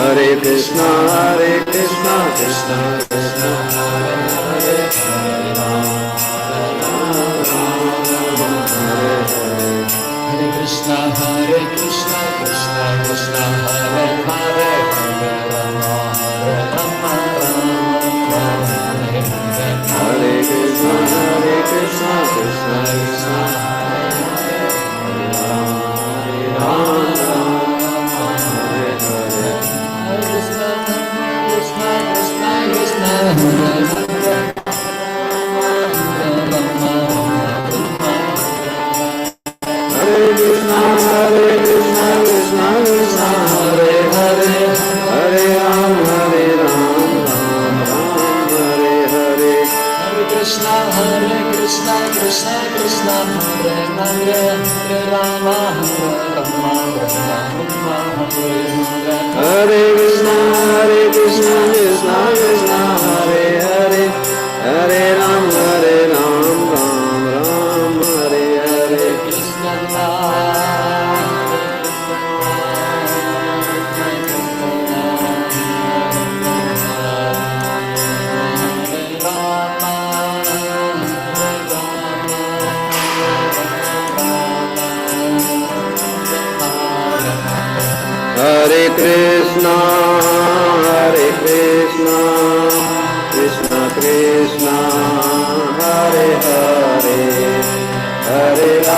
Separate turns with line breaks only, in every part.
Hare Krishna, Krishna Krishna, Hare Hare, Hare Rama, Hare Hare. Hare Krishna, Krishna Krishna, Hare Hare, Hare Rama, Rama, Hare Hare. Hare Krishna, Krishna Krishna, Hare Hare, Hare Rama, Rama.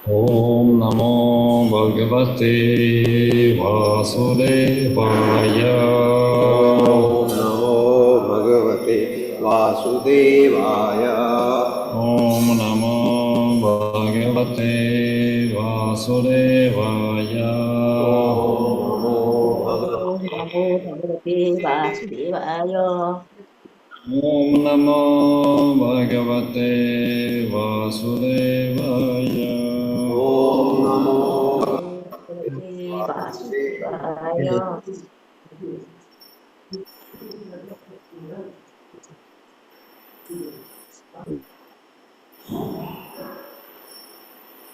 Om Namo Bhagavate Vasudevaya.
Om Namo Bhagavate Vasudevaya.
Om Namo Bhagavate Vasudevaya.
Namo Bhagavate Vasudevaya.
Om Namo Bhagavate Vasudevaya.
Om Namo
Bhagavate Vasudevaya.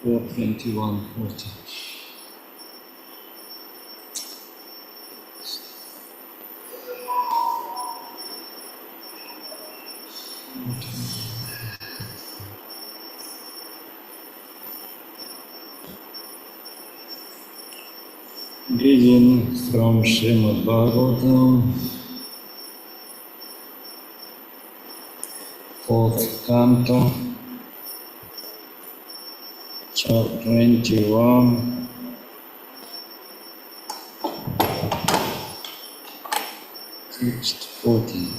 4:21:40. Reading from Srimad Bhagavatam, 4th Canto, Chapter 21, text 40.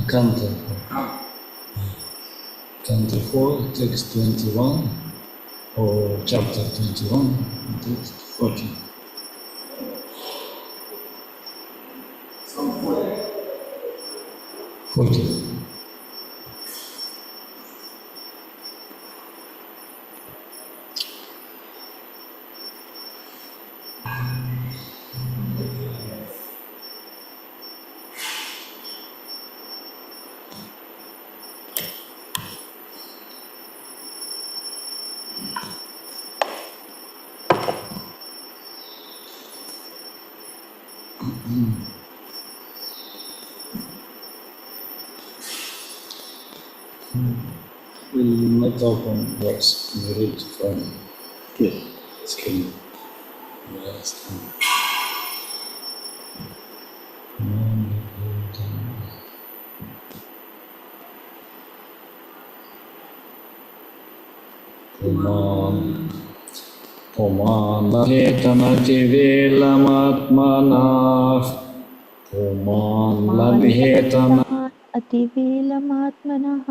Canto. Canto 4, text 21, or chapter 21, text 40. We'll not open verse, we read from screen. Puman labhetamati velamatmanah. Puman labhetamati
अतिवेलमात्मनः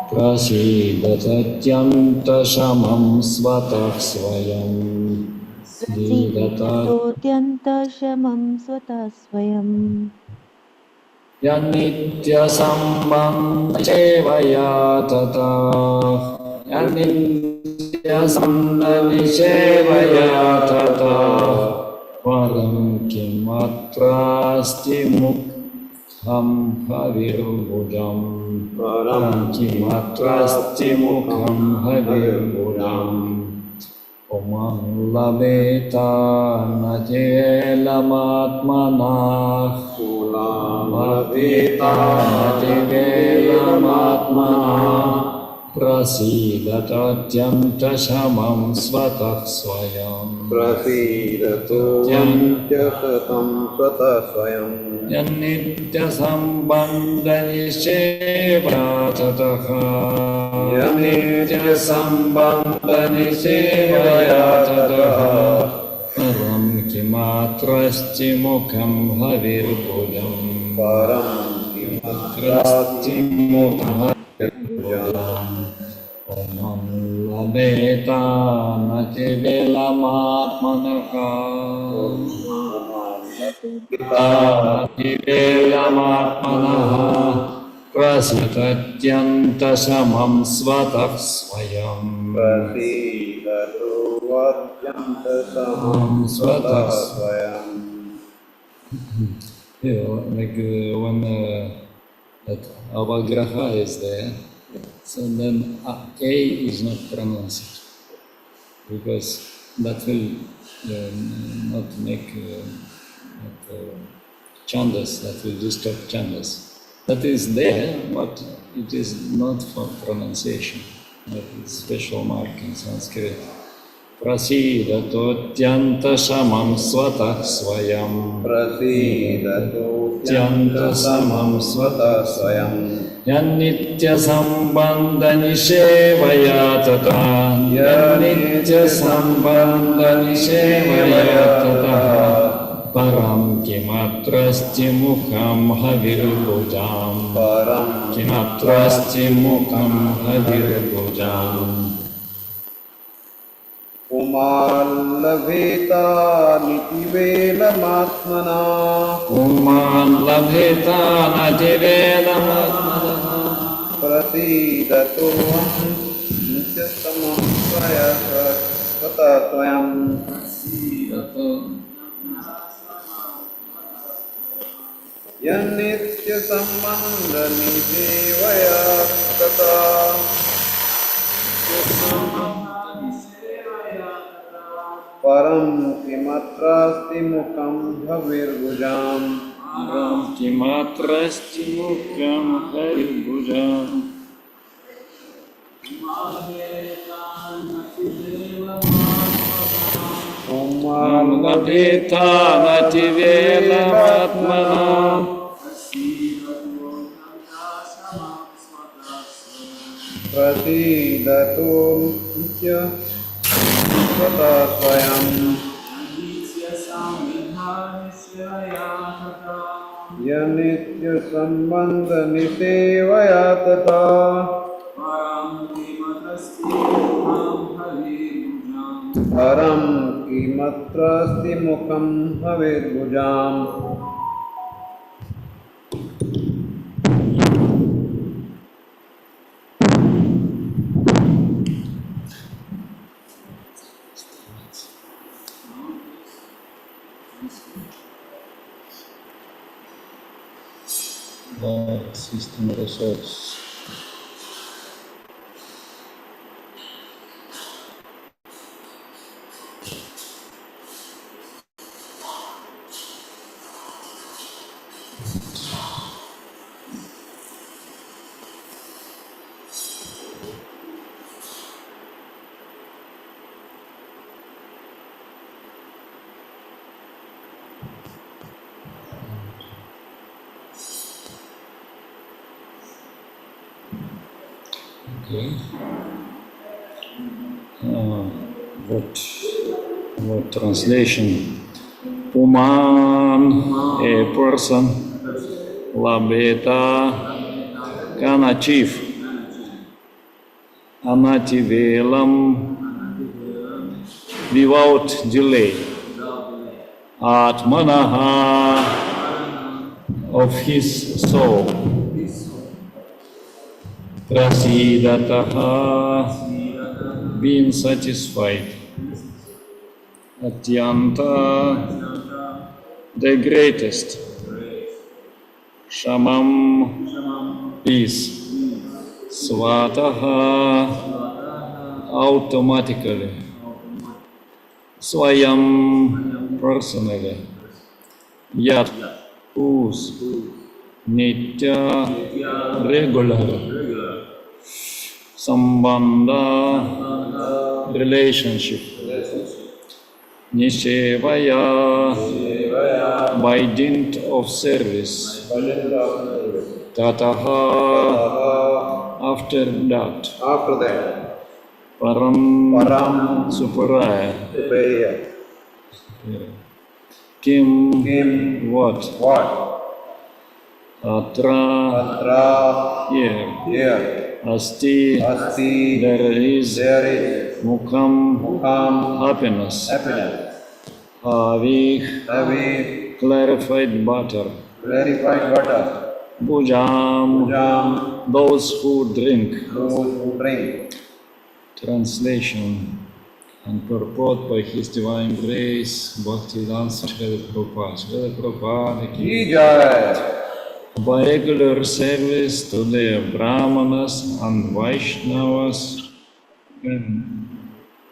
prasidatatyanta-shamam svatah swayam didata
सीदतोऽत्यन्तशमं स्वतः स्वयं
yanitya-sambandha-sevaya tata yanitya-sambandha-sevaya tata param kimatrasti mukham havirbhujam param kimatrasti mukham havirbhujam omam labeta natelamatmanah labeta natelamatmanah prasidatatyanta-shamam svatah swayam
Prasidatatyam swatah swayam
yanitya-sambandha-nisevaya tataha yanitya-sambandha-nisevaya tataha param kimatrasti mukham havirbhujam
param
kimatrasti mukham havirbhujam omam labeta nativelamatmanaka nativelamatmanaha prasitatyanta-samam svatah swayam
Prasidatatyam swatah swayam.
Yeah, like when that avagraha is there, so then A is not pronounced because that will not make chandas, that will disturb chandas. That is there, but it is not for pronunciation. That is special mark in Sanskrit. Prasidatotyanta-samam svatah swayam.
Prasidatotyam swatah swayam
Yanitya-sambandha-nisevaya tata नित्यसम्बन्धनिसेवया ततः परं किमत्रस्ति मुखं हविर्भुजाम्
param
किमत्रस्ति मुखं हविर्भुजाम्
umallaveta nitivedamatmana
Uman labheta nativedamaत्मनः
prasidato nityasamam svaya svatasvayam yannityasambandhanidevaya tata param kimatrasti mukham bhavirvujam
किमत्रस्ति मुख्यं हरिर्भुजाम् लभेता नतिवेलमात्मना
prasidato nityasamam yannityasambandhanisevaya tata param kimatrasti mukham bhavirvujam
System resource. Okay. What translation? Puman, a person, labeta, can achieve, anativelam, without delay, atmanaha, of his soul, prasidataha, being satisfied, atyanta, the greatest, shamam, peace, svataha, automatically, swayam, personally, yat, whose, nitya, regular, sambandha, relationship, nisevaya, by dint of service, tataha, after that, param, superior, kim, what, atra, here, asti, there is, mukham, happiness, havih, clarified butter, bhujam, those who drink. Translation and purport by His Divine Grace, Bhaktivedanta Srila Prabhupada. Srila Prabhupada ki jai. By regular service to the Brahmanas and Vaishnavas, can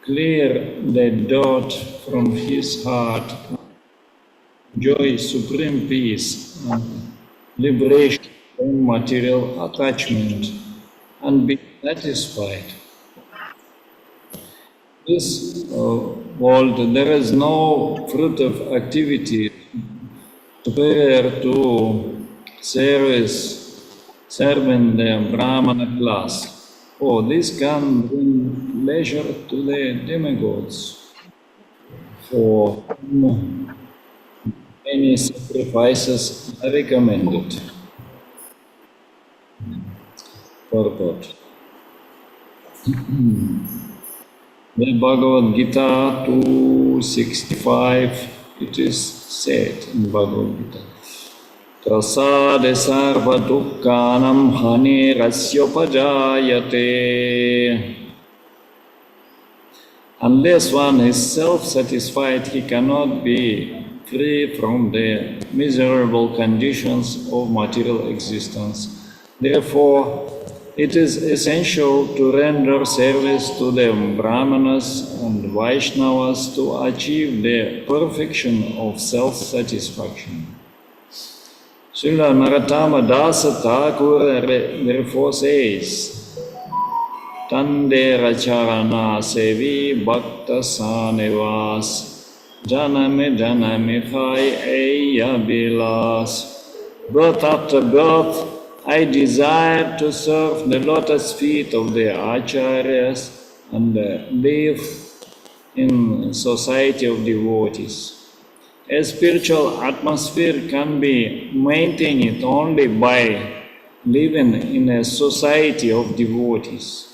clear the doubt from his heart, enjoy supreme peace and liberation from material attachment, and be satisfied. This world, there is no fruit of activity superior to serving the Brahmana class, For this can bring pleasure to the demigods. For whom many sacrifices are recommended. Purport. The Bhagavad Gita 265, it is said in Bhagavad Gita. Prasade sarva dukkhanam hani rasyopajayate. Unless one is self-satisfied, he cannot be free from the miserable conditions of material existence. Therefore, it is essential to render service to the Brahmanas and Vaishnavas to achieve the perfection of self-satisfaction. Srila Narottama Dasa Thakur therefore says, Tandera charana sevi bhakta sanivas janame janame khai eya bilas. Birth after birth, I desire to serve the lotus feet of the Acharyas and live in society of devotees. A spiritual atmosphere can be maintained only by living in a society of devotees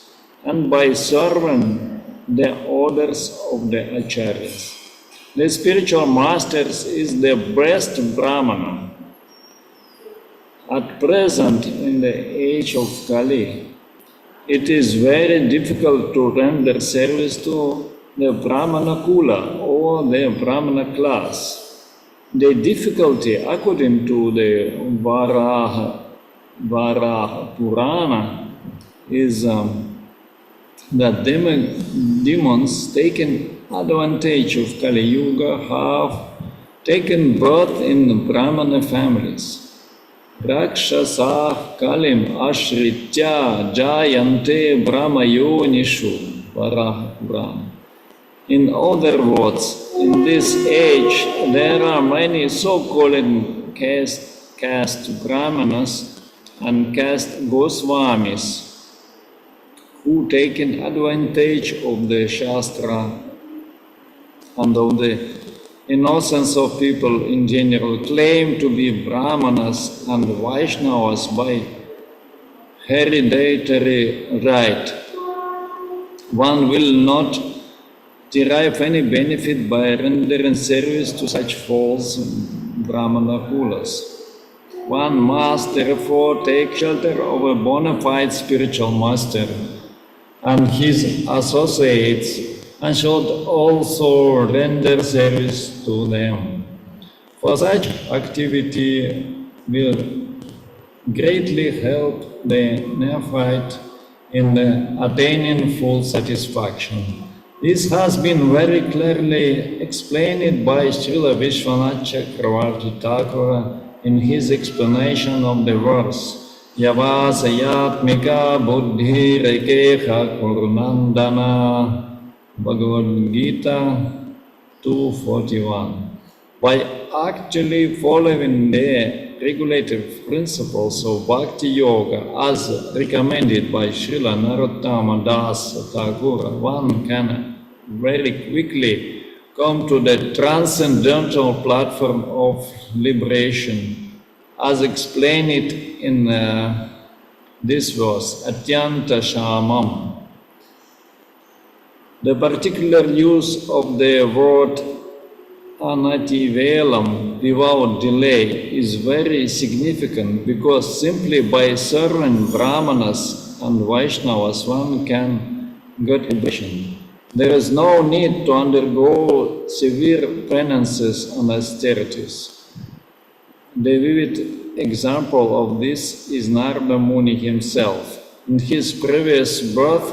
and by serving the orders of the Acharyas. The spiritual masters is the best Brahmana. At present, in the age of Kali, it is very difficult to render service to the Brahmana Kula or the Brahmana class. The difficulty, according to the Varaha Purana, is that demons taking advantage of Kali Yuga have taken birth in Brahmana families. Rakshasa Kalim Ashritya Jayante Brahmayonishu Varaha Purana. In other words, in this age there are many so-called caste Brahmanas and caste Goswamis who taken advantage of the Shastra and of the innocence of people in general, claim to be Brahmanas and Vaishnavas by hereditary right. One will not derive any benefit by rendering service to such false Brahmana kulas. One must therefore take shelter of a bona fide spiritual master and his associates, and should also render service to them. For such activity will greatly help the neophyte in attaining full satisfaction. This has been very clearly explained by Srila Vishwanath Chakravarti Thakur in his explanation of the verse Yavasayatmika buddhi rekeha kurnandana, Bhagavad Gita 241. By actually following the regulative principles of Bhakti Yoga as recommended by Srila Narottama Das Thakur, one can very quickly come to the transcendental platform of liberation, as explained in this verse, Atyanta Shamam. The particular use of the word anativelam, without delay, is very significant because simply by serving Brahmanas and Vaishnavas one can get liberation. There is no need to undergo severe penances and austerities. The vivid example of this is Narada Muni himself. In his previous birth,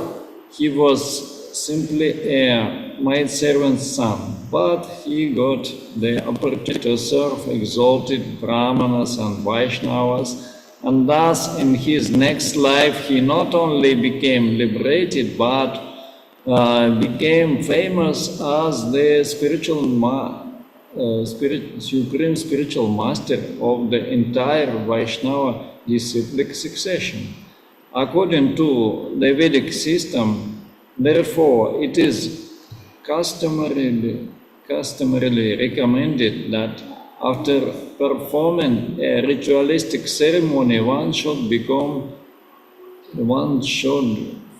he was simply a maidservant's son, but he got the opportunity to serve exalted Brahmanas and Vaishnavas, and thus in his next life he not only became liberated, but became famous as the supreme spiritual master of the entire Vaishnava disciplic succession. According to the Vedic system, therefore, it is customarily recommended that after performing a ritualistic ceremony, one should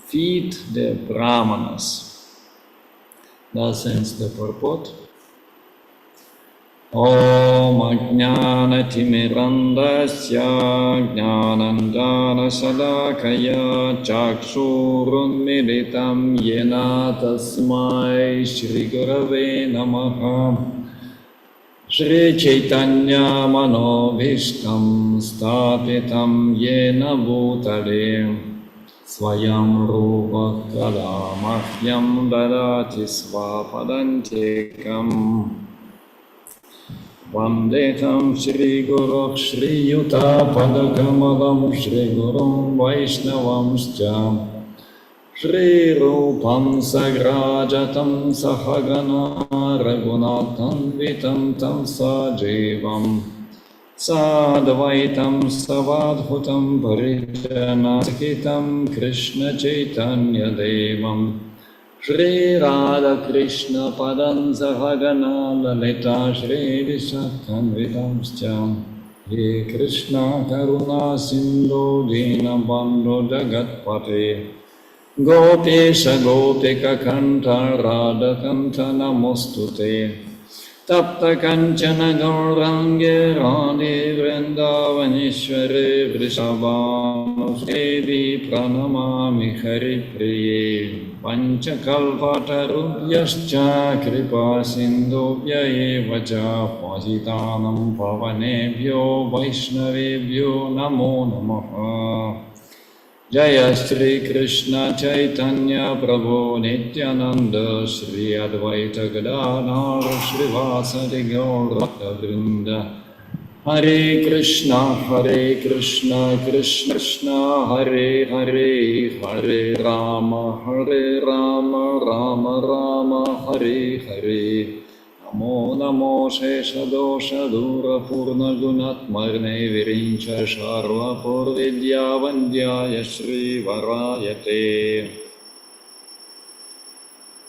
feed the brahmanas. Thus ends the purport. Om Ajnanatimirandasya Jnanandana Sadakaya Chakshurunmilitam Yena Tasmai Shri Gurave Namaha Shri Chaitanya Manobhishtam Stapitam Yena Bhutale Swayam Rupa Kada Mahyam Dadati Svapadantikam Vandeham Shri Guru Shri Yuta Padakamalam Shri Gurum Vaishnavamscha Shri Rupam Sagrajatam Sahagana Raghunathan Vitam Tam Sajivam Sadvaitam Savadhutam Parijanasakitam Krishna Chaitanya Devam Shri Radha Krishna Padam Sahagana Lalita Shri Vishakanvitamscha He Krishna Karuna Sindhu Dina Bandhu Jagatpate Gopesha Gopika Kanta Radha Kanta Namostute Tapta Kanchana Gaurange Radhe Vrindavaneshware Vrishabhanusevi Pranamami Hari Priye Panchakalpatarubhyascha Kripa Sindhubhya Evacha Pasitanam Pavanebhyo Vaishnavebhyo Namo Namaha Jaya Shri Krishna Chaitanya Prabhu Nityananda Shri Advaita Gadadhara Shri Vasadi Gaura Vrinda Hare Krishna Krishna Krishna Hare Hare Hare Rama Rama Rama Hare Hare Namo Namo Shesha Dosha Dura Purna Gunatmarne Virincha Sharva Purvidya Vandyaya Shri Varayate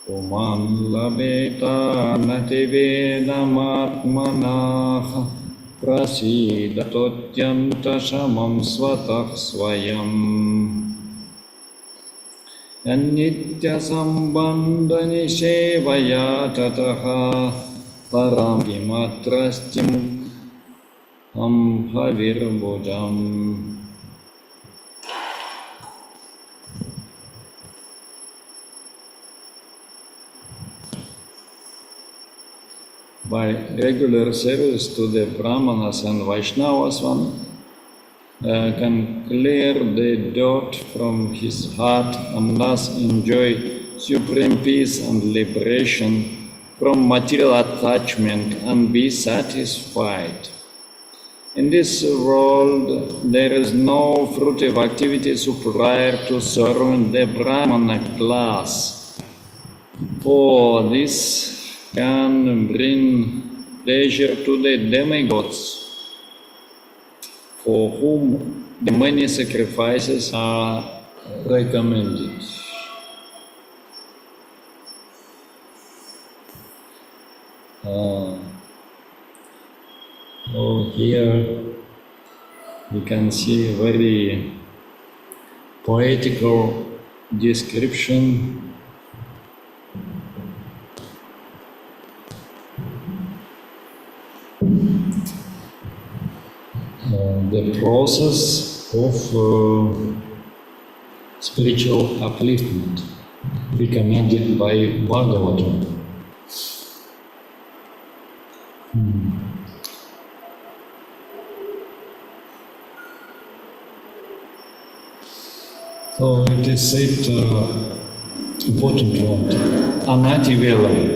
Uman Labeta Nativedamatmanaha Prasidatotyanta Shamam Svatah Swayam Nitya Sambandhani Sevaya Tataha Param Kimatrastim Havirbujam. By regular service to the Brahmanas and Vaishnavas, one can clear the dirt from his heart and thus enjoy supreme peace and liberation from material attachment and be satisfied. In this world, there is no fruitive activity superior to serving the Brahmana class, for this can bring pleasure to the demigods, for whom the many sacrifices are recommended. Here we can see a very poetical description the process of spiritual upliftment recommended by Bhagavatam. So it is said, important word, anativelam.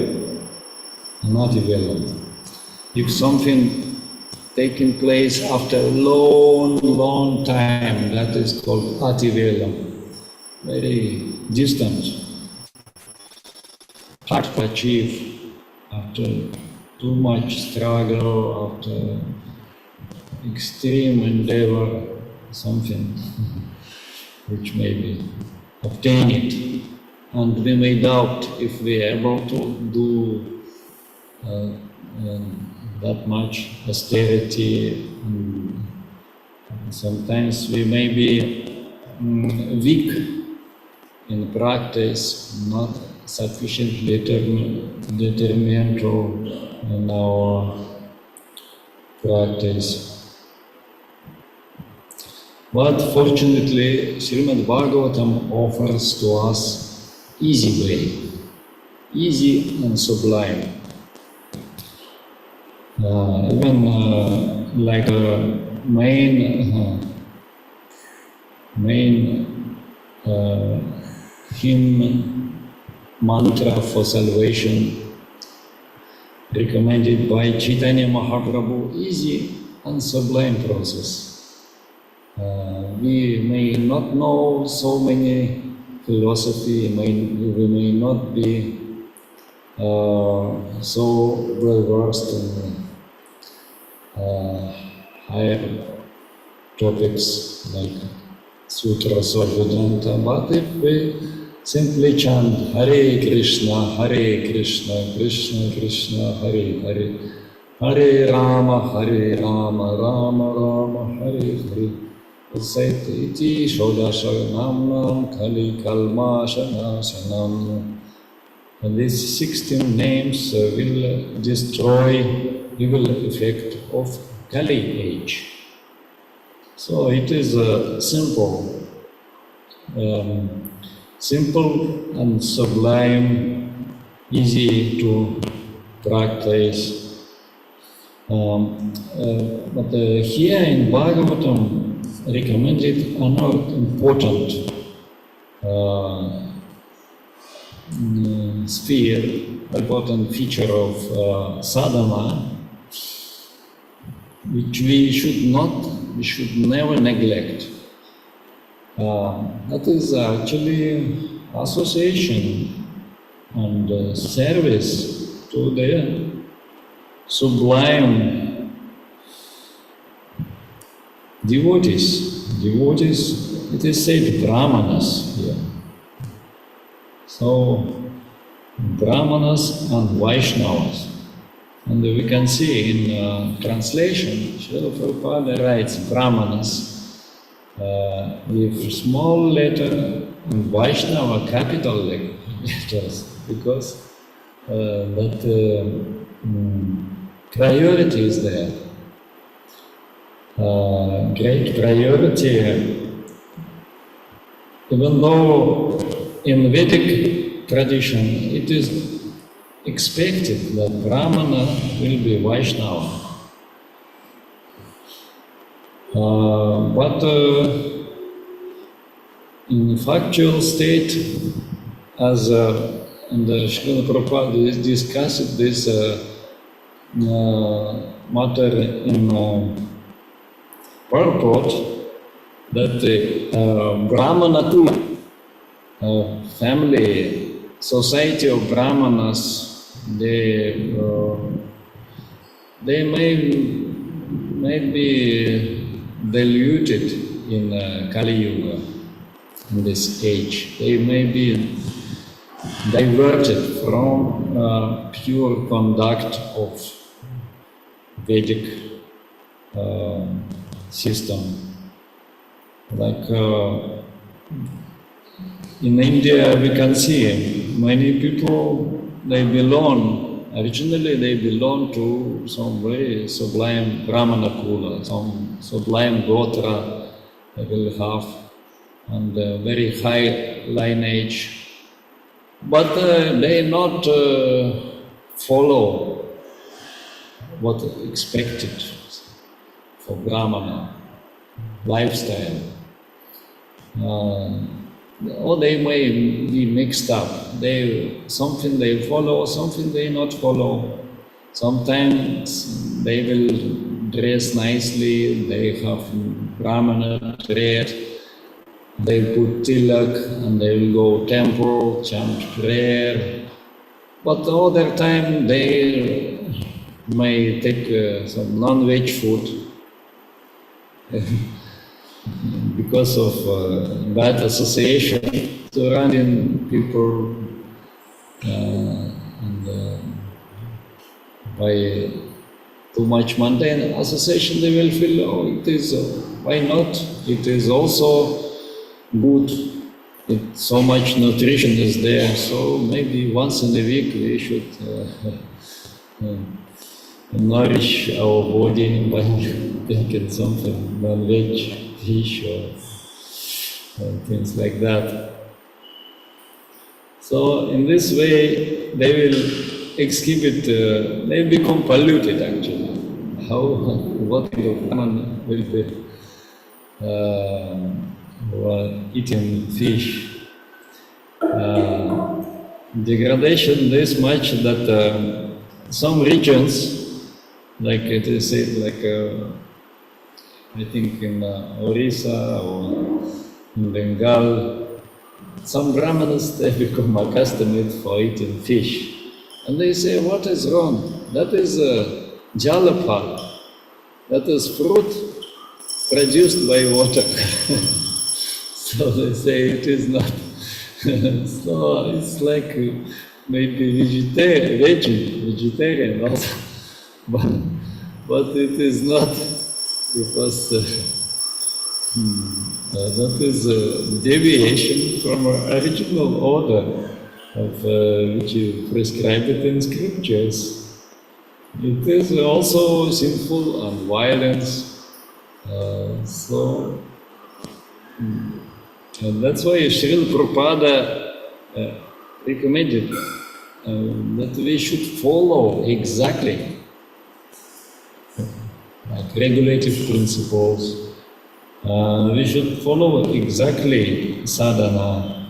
If something taking place after a long time, that is called ativelam, very distant, hard to achieve after too much struggle, after extreme endeavor, something. which maybe obtain it. And we may doubt if we are able to do that much austerity. Sometimes we may be weak in practice, not sufficiently determined in our practice. But fortunately, Srimad Bhagavatam offers to us easy way, easy and sublime. Even like a main hymn mantra for salvation recommended by Chaitanya Mahaprabhu, easy and sublime process. We may not know so many philosophy, we may not be so well versed in higher topics like sutras or Vedanta, but if we simply chant Hare Krishna, Krishna Krishna, Hare Hare, Hare Rama, Rama Rama, Hare Hare, Sat iti Shodasharanam Kali Kalmashanashanam. And these 16 names will destroy evil effect of Kali age. So it is simple and sublime, easy to practice. But here in Bhagavatam recommended another important sphere, important feature of sadhana, which we should never neglect. That is actually association and service to the sublime devotees. Devotees, it is said Brahmanas here. So, Brahmanas and Vaishnavas. And we can see in translation, Srila Prabhupada writes Brahmanas with small letter and Vaishnava capital letters, because that priority is there. Great priority, even though in Vedic tradition it is expected that Brahmana will be Vaishnava. But in factual state, as and Srila Prabhupada discussed this matter in purport, that Brahmana too, family, society of Brahmanas, they may be diluted in Kali Yuga, in this age. They may be diverted from pure conduct of Vedic system. Like in India, we can see many people, originally they belong to some very sublime Brahmana Kula, some sublime Gotra they will have, and very high lineage. But they not follow what expected for Brahmana lifestyle. Or they may be mixed up. Something they follow, something they not follow. Sometimes they will dress nicely, they have Brahmana dread, they put tilak and they will go temple, chant prayer. But other time they may take some non-veg food because of bad association, surrounding people and by too much mundane association, they will feel, oh, it is, why not? It is also good. So much nutrition is there, so maybe once in a week we should nourish our body by taking something, non-veg, fish or things like that. So in this way, they will exhibit, they become polluted actually. How, what kind of man will be eating fish? Degradation this much that some regions, like it is said, like I think in Orissa or in Bengal, some Brahmanas, they become accustomed for eating fish. And they say, what is wrong? That is jalapal. That is fruit produced by water. So they say it is not. So it's like maybe vegetarian also. But it is not, because that is a deviation from our original order of which you prescribe it in scriptures. It is also sinful and violence. And that's why Srila Prabhupada recommended that we should follow exactly like regulative principles. We should follow exactly sadhana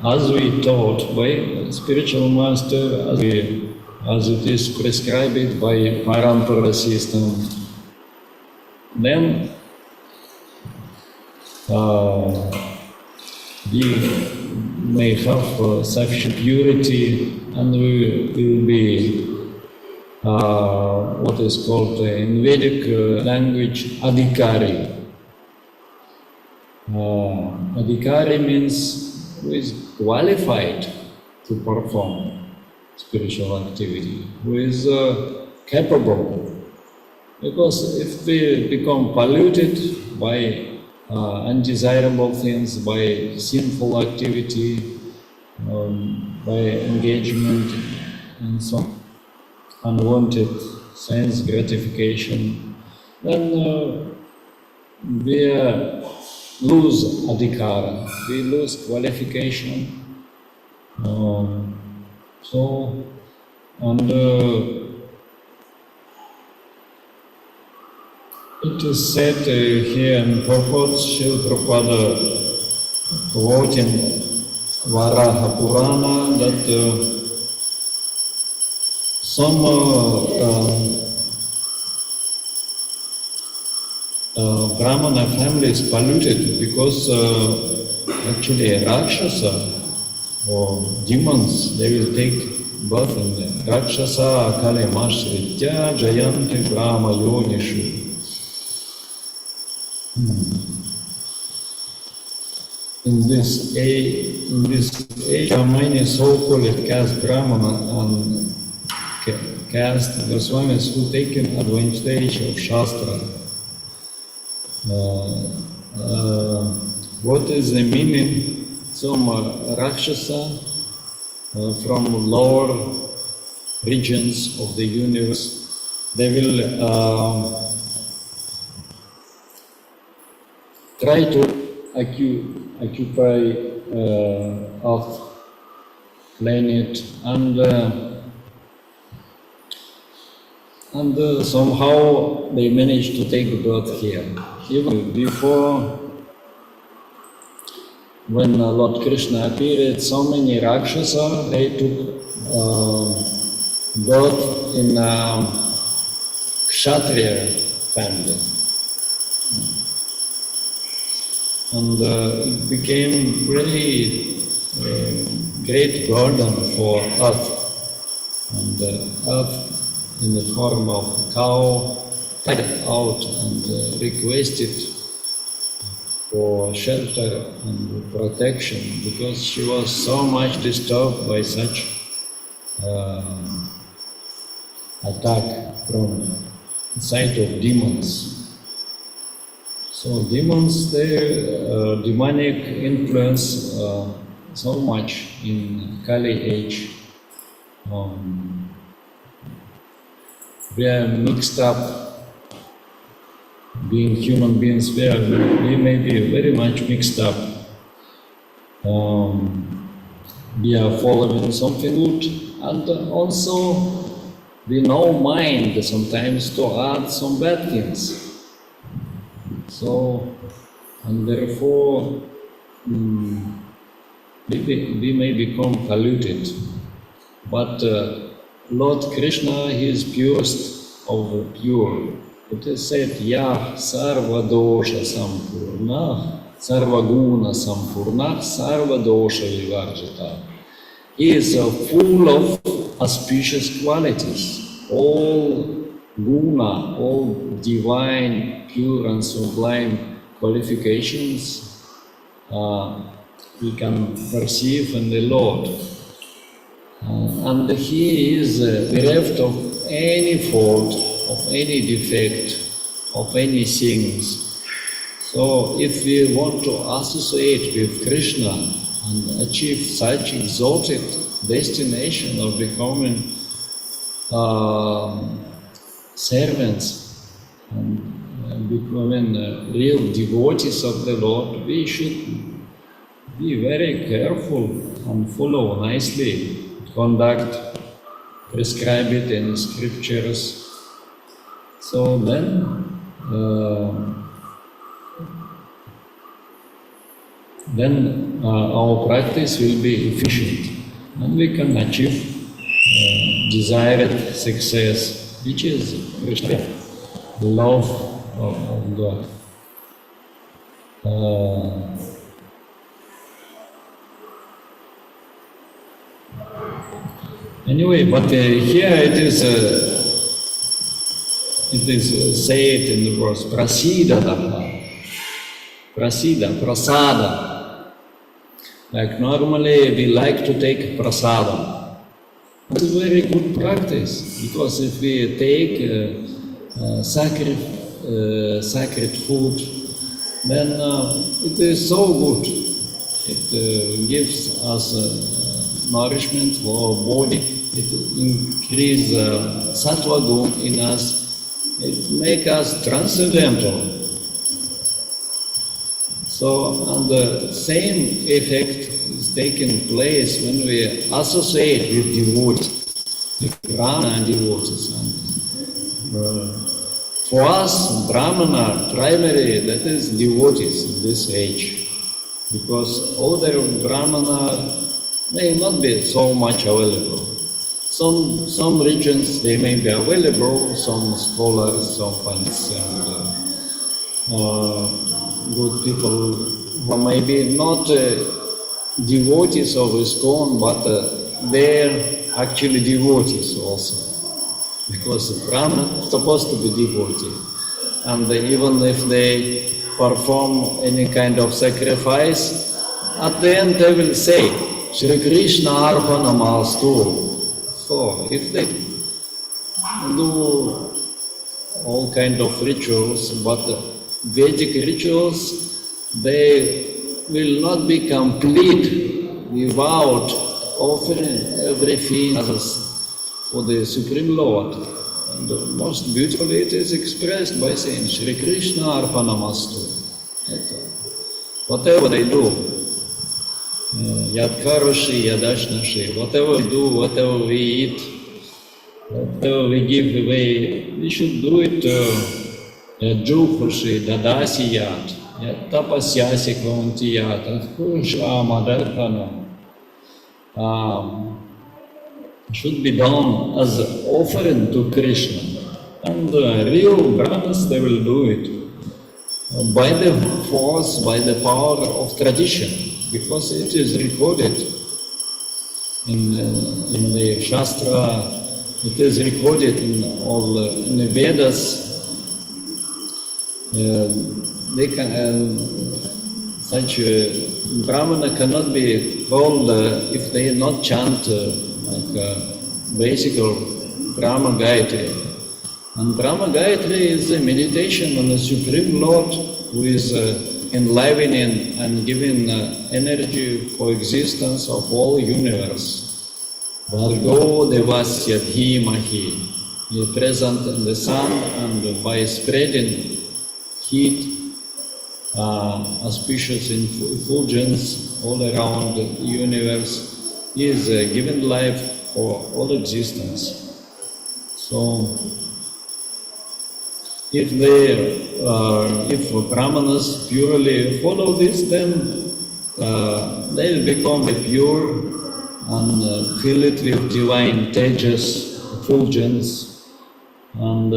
as we taught by spiritual master, as it is prescribed by parampara system. Then we may have sufficient purity, and we will be what is called in Vedic language adhikari. Adhikari means who is qualified to perform spiritual activity, who is capable. Because if we become polluted by undesirable things, by sinful activity, by engagement in some unwanted sense gratification, then we lose adhikara, we lose qualification. It is said here in Prabhupada, Srila Prabhupada quoting Varaha Purana that some Brahmana family is polluted because actually Rakshasa or demons, they will take birth in Rakshasa Akale Mashritya Jayanti Brahma Yonishu. In this age, there are many so-called caste Brahmana and caste Goswamis who take advantage of Shastra. What is the meaning? Some Rakshasa from lower regions of the universe, they will try to occupy Earth planet and somehow they manage to take birth here. Even before, when Lord Krishna appeared, so many Rakshasa, they took birth in Kshatriya family. And it became really great burden for Earth. And Earth, in the form of cow, cried out and requested for shelter and protection, because she was so much disturbed by such attack from the side of demons. So demons, their demonic influence so much in Kali age. We are mixed up. Being human beings, we may be very much mixed up. We are following something good, and also we know mind sometimes to add some bad things. So, and therefore, we may become polluted. But Lord Krishna, He is purest of pure. It is said, Yah sarva dosha sampurna, sarva guna sampurna, sarva dosha vivarjita. He is full of auspicious qualities. All guna, all divine, pure and sublime qualifications we can perceive in the Lord. And He is bereft of any fault, of any defect, of any sins. So if we want to associate with Krishna and achieve such exalted destination of becoming servants and becoming real devotees of the Lord, we should be very careful and follow nicely, conduct, prescribe it in scriptures. So then our practice will be efficient and we can achieve desired success, which is Krishna, the love of God. Anyway, but here it is said in the verse, prasida, prasada. Like normally we like to take prasada. It's a very good practice, because if we take sacred food, then it is so good. It gives us nourishment for our body. It increases sattva guna in us. It makes us transcendental. So, and the same effect is taking place when we associate with devotees, with Brahmana and devotees. And for us, Brahmana, primary, that is devotees in this age, because other Brahmana may not be so much available. Some regions they may be available, some scholars, some funders, and good people who may be not devotees of Iskcon, but they're actually devotees also, because Brahmana is supposed to be devotee, and even if they perform any kind of sacrifice, at the end they will say, Shri Krishna Arpanamastu. So, if they do all kind of rituals, but Vedic rituals, they will not be complete without offering everything for the Supreme Lord. And most beautifully it is expressed by saying, Shri Krishna Arpanamastu. Whatever they do, Yadkaroshi, Yadashnashi, whatever we do, whatever we eat, whatever we give away, we should do it Yadjuhushi, Dadasi Yad, Yatapasyasi Kvanti Yad, Adhurshamadarpanam. Should be done as offering to Krishna. And real Brahmanas, they will do it by the force, by the power of tradition. Because it is recorded in the Shastra, it is recorded in all in the Vedas. they can, such a Brahmana cannot be called if they not chant basic Brahma Gayatri. And Brahma Gayatri is a meditation on the Supreme Lord who is enlivening and giving energy for existence of all universe. Bhargo Devasya Dhimahi. He is present in the sun, and by spreading heat, auspicious effulgence all around the universe, he is giving life for all existence. So, if Brahmanas purely follow this, then they will become pure and fill it with divine tejas, effulgence, and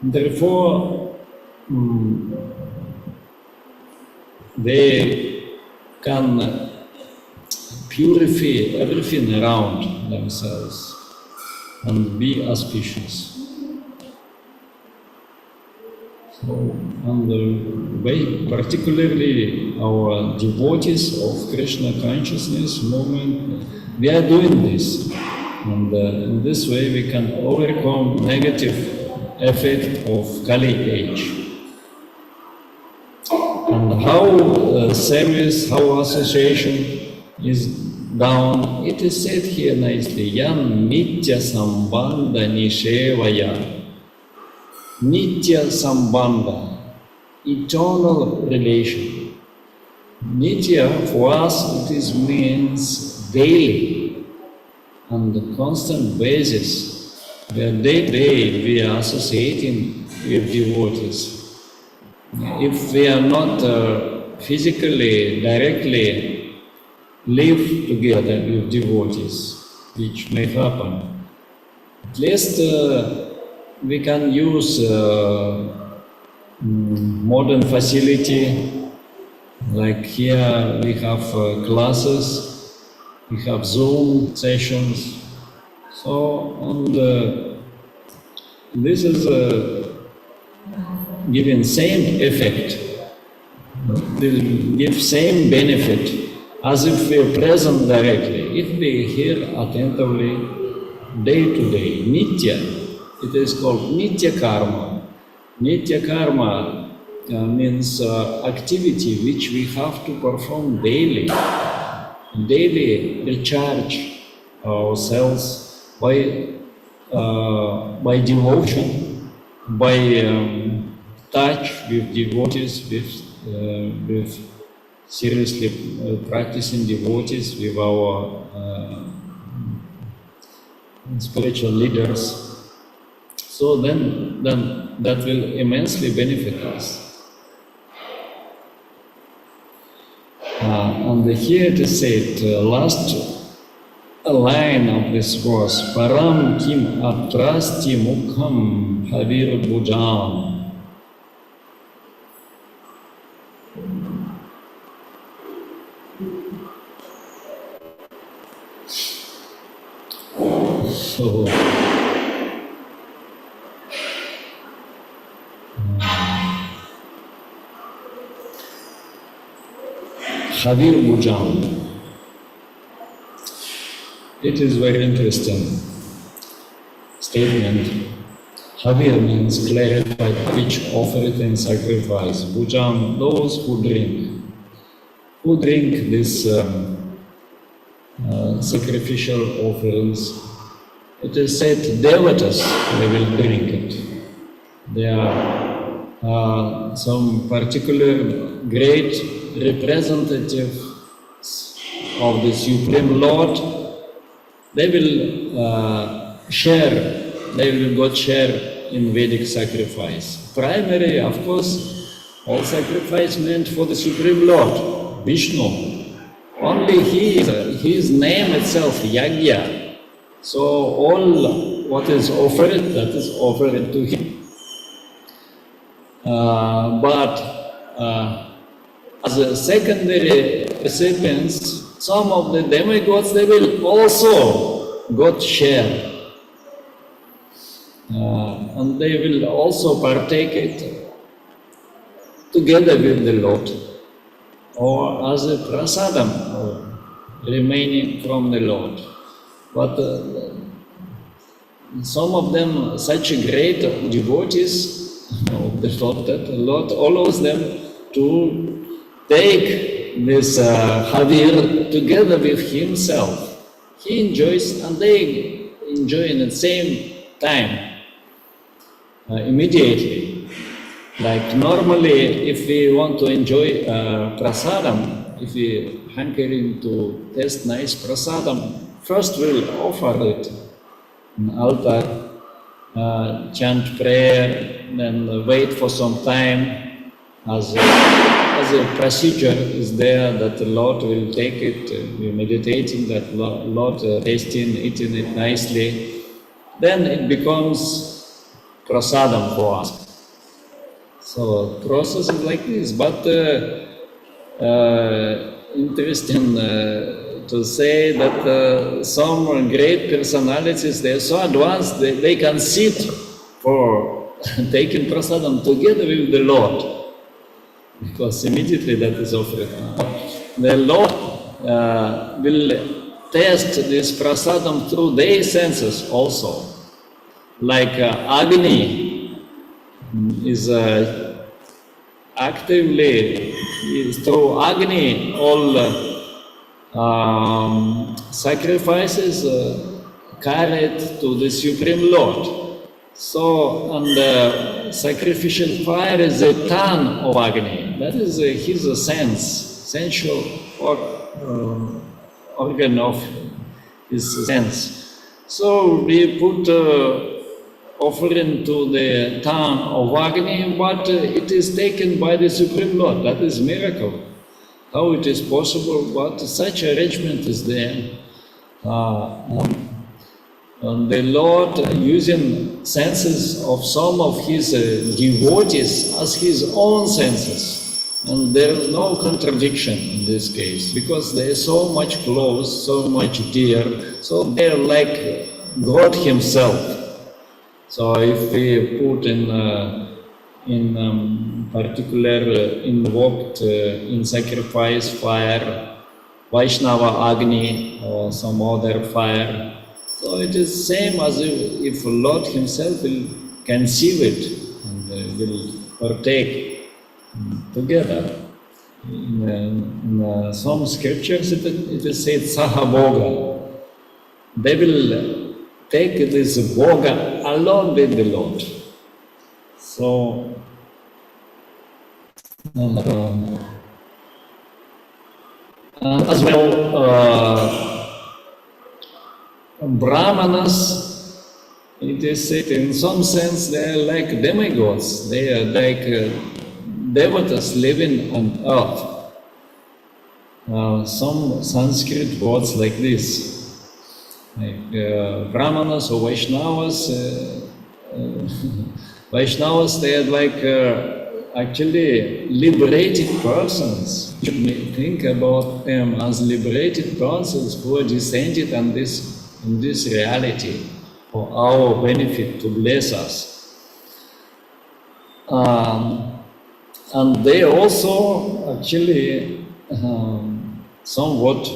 therefore they can purify everything around themselves and be auspicious. So, and particularly our devotees of Krishna consciousness movement, we are doing this. And in this way we can overcome negative effect of Kali age. And how service, how association is done, it is said here nicely, Yan Nitya Sambandha Nishevaya. Nitya Sambandha, eternal relation. Nitya for us it means daily and constant basis, where day by day we are associating with devotees. If we are not physically, directly live together with devotees, which may happen, at least we can use modern facility, like here we have classes, we have Zoom sessions, so and this is giving same effect, will give same benefit as if we are present directly, if we hear attentively day to day, nitya. It is called Nitya Karma. Nitya Karma means activity which we have to perform daily. Daily recharge ourselves by devotion, by touch with devotees, with seriously practicing devotees, with our spiritual leaders. So then that will immensely benefit us. And here it is said, last line of this verse, Param kim atrasti mukham havir bhujam. So, Havir Bhujam. It is very interesting statement. Havir means clarified, which offer it in sacrifice. Bhujam, those who drink this sacrificial offerings. It is said devatas, they will drink it. There are some particular great representatives of the Supreme Lord. They will got share in Vedic sacrifice. Primary, of course, all sacrifice meant for the Supreme Lord, Vishnu. Only his name itself, Yagya. So all what is offered, that is offered to him. But as a secondary recipients, some of the demigods, they will also got share. And they will also partake it together with the Lord, or as a prasadam, remaining from the Lord. But some of them, such great devotees of the Lord, that the Lord allows them to take this Havir together with himself. He enjoys and they enjoy in the same time, immediately. Like normally, if we want to enjoy prasadam, if we hankering to taste nice prasadam, first we'll offer it in altar, chant prayer, then wait for some time as a procedure is there that the Lord will take it, we're meditating that Lord, tasting, eating it nicely, then it becomes prasadam for us. So process is like this, but interesting to say that some great personalities, they are so advanced, they can sit for taking prasadam together with the Lord. Because immediately that is offered. The Lord will test this prasadam through their senses also. Like Agni is actively, through Agni, all sacrifices carried to the Supreme Lord. So, and the sacrificial fire is a ton of Agni. That is his sensual organ of his sense. So we put offering to the ton of Agni, but it is taken by the Supreme Lord. That is miracle. How it is possible, but such arrangement is there. And the Lord using senses of some of his devotees as his own senses. And there is no contradiction in this case, because they are so much close, so much dear, so they are like God himself. So if we put in particular invoked in sacrifice fire, Vaishnava Agni or some other fire, so it is same as if Lord himself will conceive it and will partake together. In some scriptures it is said Sahabhoga. They will take this Bhoga along with the Lord. So as well, Brahmanas, it is said in some sense they are like demigods, they are like devatas living on earth. Some Sanskrit words like this, like Brahmanas or Vaishnavas. Vaishnavas, they are like actually liberated persons. You may think about them as liberated persons who are descended on in this reality for our benefit, to bless us. And they also actually somewhat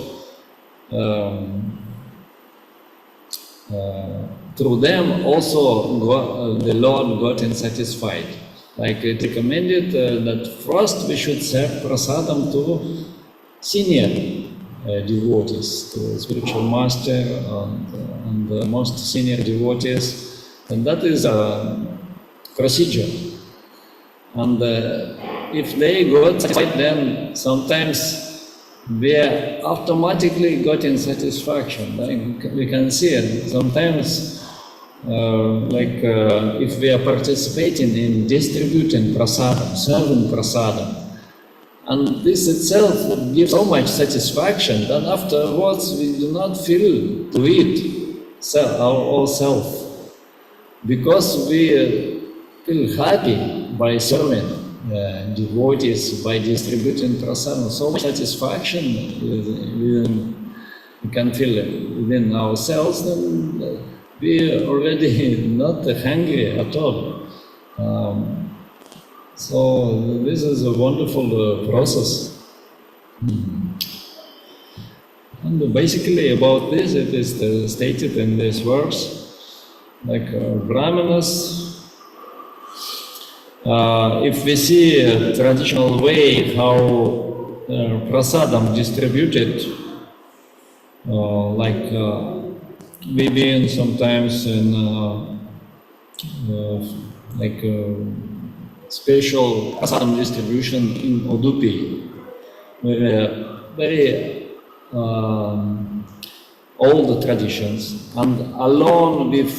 through them also the Lord got satisfied. Like it recommended that first we should serve prasadam to senior devotees, to spiritual master and the most senior devotees, and that is a procedure. And if they got satisfied, then sometimes we are automatically getting satisfaction. Like we can see it sometimes, if we are participating in distributing prasadam, serving prasadam, and this itself gives so much satisfaction that afterwards we do not feel to eat ourselves, because we feel happy by serving devotees, by distributing prasadam. So much satisfaction we can feel within ourselves, then we are already not hungry at all. So this is a wonderful process. And basically about this, it is stated in this verse, like Brahmanas, if we see a traditional way how prasadam distributed, like we've been sometimes in like special prasadam distribution in Udupi, where very old traditions, and along with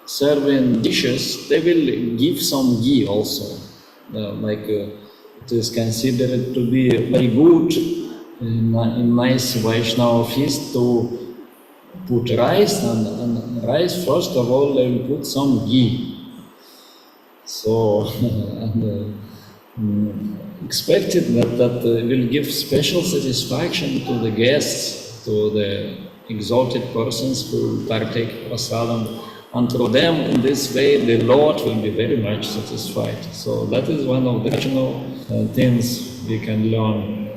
serving dishes, they will give some ghee also. It is considered to be very good in nice Vaishnava feast to put rice, and rice first of all they will put some ghee. So expected that will give special satisfaction to the guests, to the exalted persons who partake prasadam, and through them in this way the Lord will be very much satisfied. So that is one of the additional things we can learn.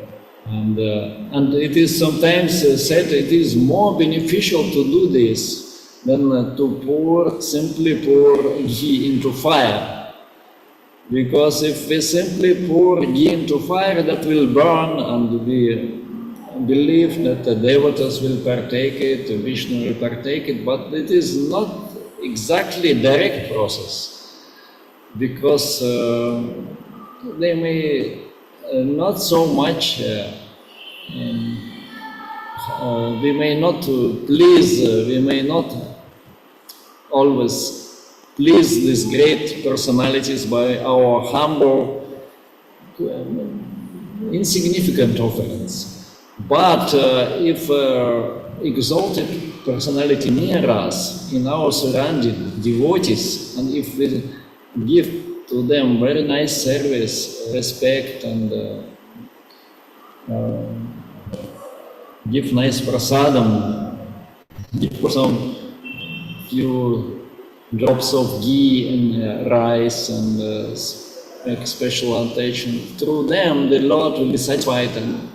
And it is sometimes said it is more beneficial to do this than to simply pour ghee into fire. Because if we simply pour ghee into fire, that will burn, and we believe that the devatas will partake it, Vishnu will partake it, but it is not exactly a direct process, because they may not so much, we may not please, we may not always please these great personalities by our humble, insignificant offerings. But if exalted personality near us, in our surrounding devotees, and if we give to them very nice service, respect, and give nice prasadam, give some few drops of ghee and rice, and make special attention. Through them, the Lord will be satisfied, and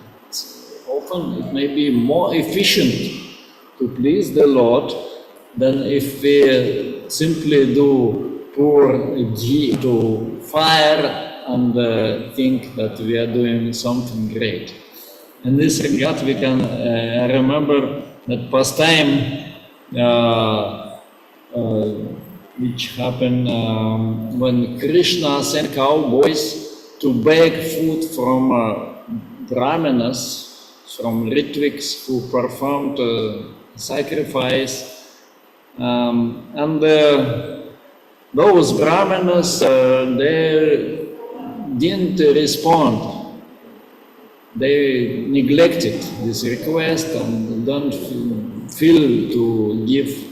often it may be more efficient to please the Lord than if we simply do pour ghee to fire and think that we are doing something great. In this regard, we can remember that pastime which happened when Krishna sent cowboys to beg food from brahmanas, from ritviks who performed sacrifice, and those brahmanas they didn't respond. They neglected this request and don't feel to give.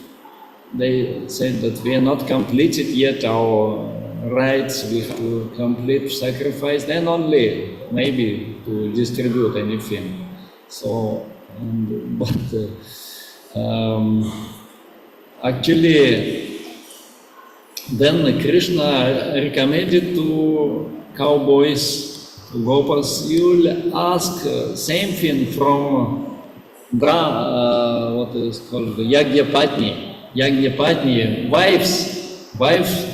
They said that we are not completed yet our rites, we have to complete sacrifice, then only maybe to distribute anything. So, actually, then Krishna recommended to cowboys, to gopas, you will ask same thing from what is called Yagyapatni, wives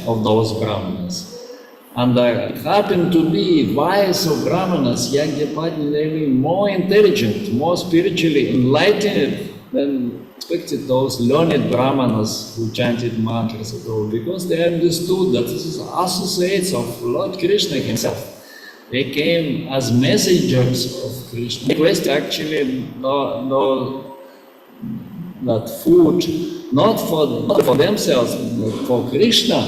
of those brahmanas. And there happened to be wives of brahmanas, Yagyapatni, they were more intelligent, more spiritually enlightened than expected those learned brahmanas who chanted mantras at all, because they understood that this is associates of Lord Krishna himself. They came as messengers of Krishna. Request actually that food, not for themselves, but for Krishna.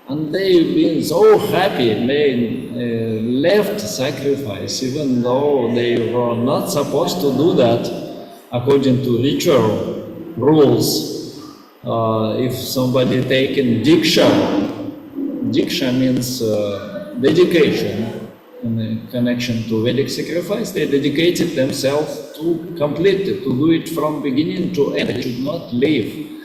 And they've been so happy, they left sacrifice, even though they were not supposed to do that according to ritual rules. If somebody taken diksha means dedication in connection to Vedic sacrifice, they dedicated themselves to complete it, to do it from beginning to end. They should not leave.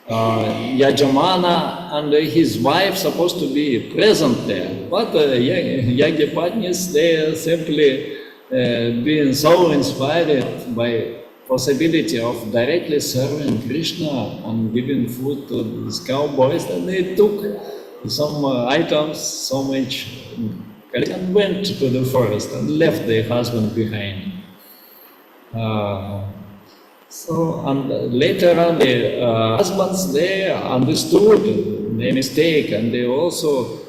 Yajamana and his wife supposed to be present there. But Yajapatnis, they are simply being so inspired by possibility of directly serving Krishna and giving food to these cowboys that they took some items, so much, and went to the forest and left their husband behind. And later on, the husbands, they understood their mistake, and they also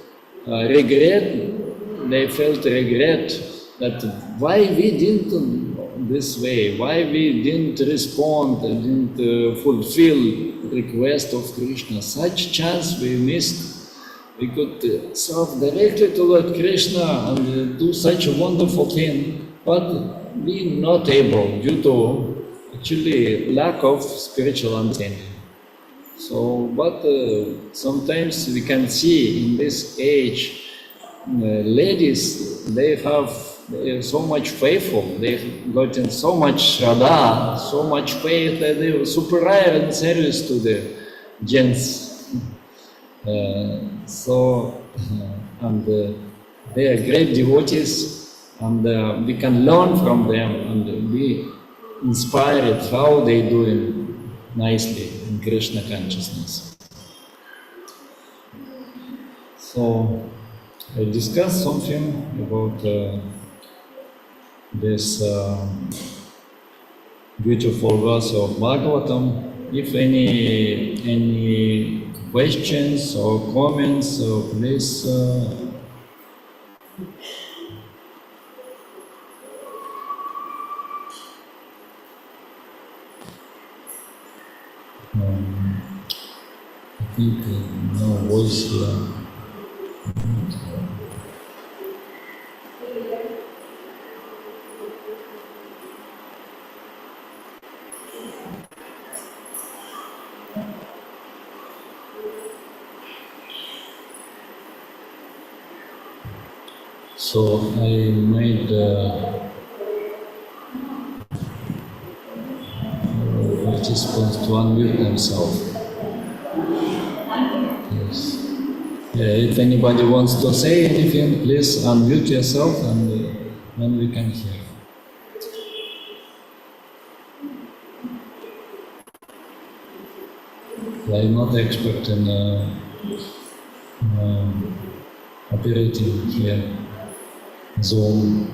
they felt regret that why we didn't this way, why we didn't respond, didn't fulfill the request of Krishna. Such chance we missed. We could serve directly to Lord Krishna and do such a wonderful thing, but we not able due to actually lack of spiritual understanding. So, but sometimes we can see in this age, ladies, they are so much faithful, they've gotten so much Radha, so much faith that they were superior in service to the gents. And they are great devotees, and we can learn from them and be inspired how they doing nicely in Krishna consciousness. So I discussed something about this beautiful verse of Bhagavatam. If any questions or comments, please. I think no voice here. So I made participants to unmute themselves. Yes. Yeah, if anybody wants to say anything, please unmute yourself and then we can hear. I'm not expert in operating here. Zoom.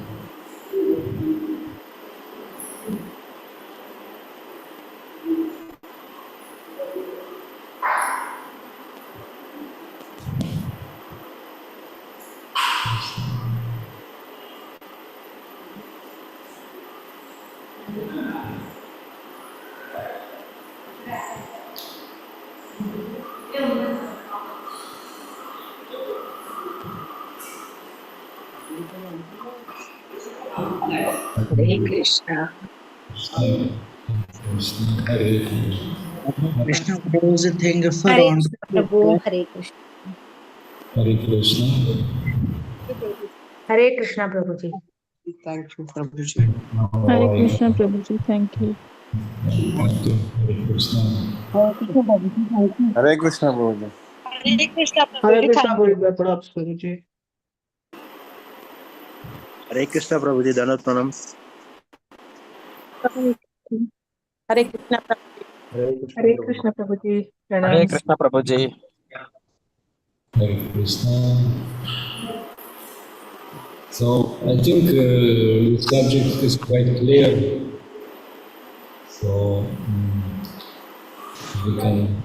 Hare Krishna.
Hare
Krishna was a thing for
Hare
on.
Krishna Prabhu, Hare Krishna.
Krishna.
Hare Krishna Prabhuji.
Thank you, Prabhuji.
Hare Krishna Prabhuji, thank you.
Thank you. Hare Krishna.
Hare Krishna, Prabhuji.
Hare Krishna, Prabhuji.
Hare Krishna Prabhuji, Danat Pranam.
Hare Krishna Prabhuji. Hare Krishna Prabhuji.
Hare Krishna Prabhuji.
Hare Krishna. So I think the subject is quite clear. So we can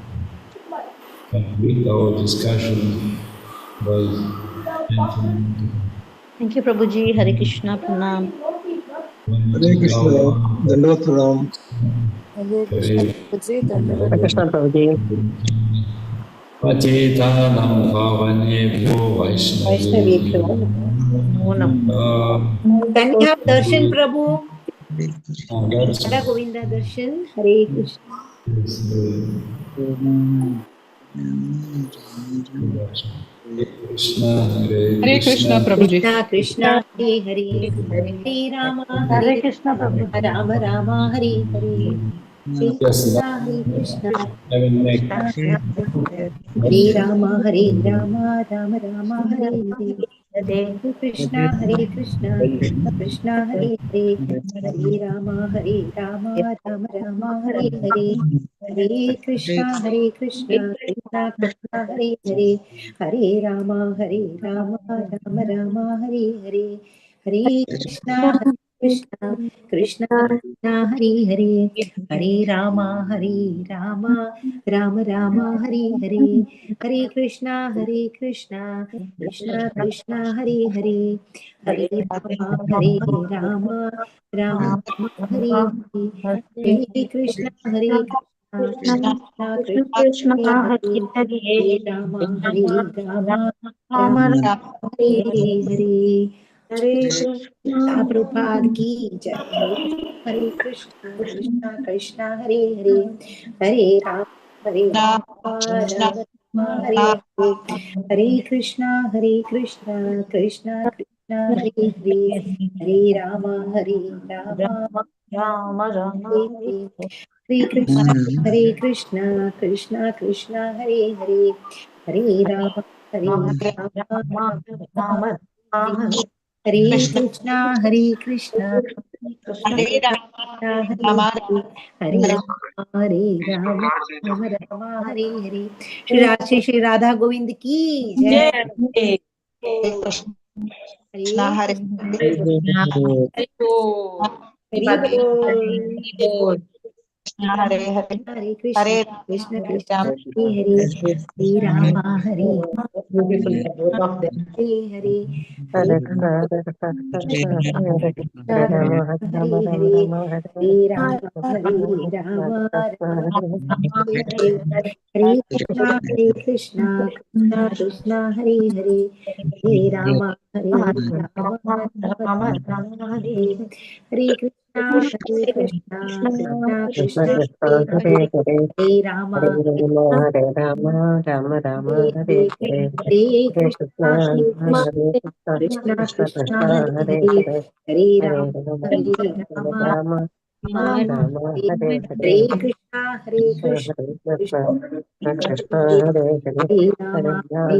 complete our discussion by entering.
Thank you, Prabhuji. Hare Krishna, Pranam.
Hare Krishna, Dandavat Pranam.
Hare Krishna Prabhuji.
Hare Krishna Prabhuji.
Patitanam pavanebhyo Vaishnavebhyo
Can we have darshan Prabhu?
Darshan.
Radha Govinda darshan. Hare Krishna.
Hare Krishna,
Prabhuji. Krishna Krishna Hare Hare. Hare Rama Hare Krishna Prabhuji. Rama Rama Hare Hare.
Yes,
Hare Krishna,
having make.
Krishna Hare Rama, Hare Rama, Rama Rama, Hare Hare. Hare Krishna, Hare Krishna, Krishna Krishna, Hare Hare. Hare Rama, Hare Rama, Rama Rama, Hare Hare. Hare Krishna, Hare Krishna, Krishna Krishna, Hare Hare. Hare Rama, Hare Rama, Rama Rama, Hare Hare. Hare Krishna, Hare Krishna, Krishna Krishna, Hare Hare. Hare Rama, Hare Rama, Rama Rama, Hare Hare. Hare Krishna, Hare Krishna, Krishna Krishna, Hare Hare. Hare Rama, Hare Rama, Rama Rama, Hare Hare. Hare Krishna, Hare Krishna, Krishna Krishna, Hare Hare. Hare Rama, Hare Rama, Rama Rama, Hare Hare. Prabhupada ki jai. Hare Krishna, Krishna Krishna, Hare Hare. Hare Rama, Hare Rama, Rama Rama, Hare Hare. Hare Krishna, Hare Krishna, Krishna Krishna, Hare Hare. Hare Rama, Hare Rama, Hare Hare. Hare Krishna, Hare Krishna, Krishna Krishna, Hare Hare. Hare Rama, Hare Rama, Rama Rama, Hare Hare. Hare Krishna, Hare Krishna, Krishna Krishna, Hare Hare. Hare Rama, Hare Rama, Rama Rama, Hare Hare. Shri Radha Govind की जय. हरे हरि बोल. हरे कृष्ण कृष्ण कृष्ण हरे हरे. हरे रामा हरे
Beautiful both of them.
Hare Hare. Hare
Hare Krishna, Hare Krishna, Krishna Krishna, Hare
Krishna
Hare, Hare
Krishna
Rama,
Hare
Rama
Hare.
Rama, Hare
Hare
Hare,
Ram Hare Ram Ram
Hare
Hare Hare. Hare Krishna Krishna Krishna Hare Hare. Hare Ram Hare Ram Ram Hare. Hare Krishna Krishna
Krishna,
Krishna
Krishna,
Hare Hare.
Hare Hare,
Hare Ram
Hare
Hare
Rama, Hare Rama, Rama Rama,
Hare.
Hare Hare,
Hare
Hare
Krishna
Krishna,
Hare
Hare
Krishna
Krishna,
Krishna
Krishna
Krishna
Krishna,
Hare
Hare
Hare.
Hare,
Hare
Hare
Ram
Rama,
Hare
Hare
Ram
Rama, Rama,
Hare.
Hare
Hare
Hare,
Krishna Hare
Krishna,
Krishna
Hare
Krishna
Krishna,
Krishna
Krishna,
Hare.
Hare Hare,
Hare Ram
Hare
Hare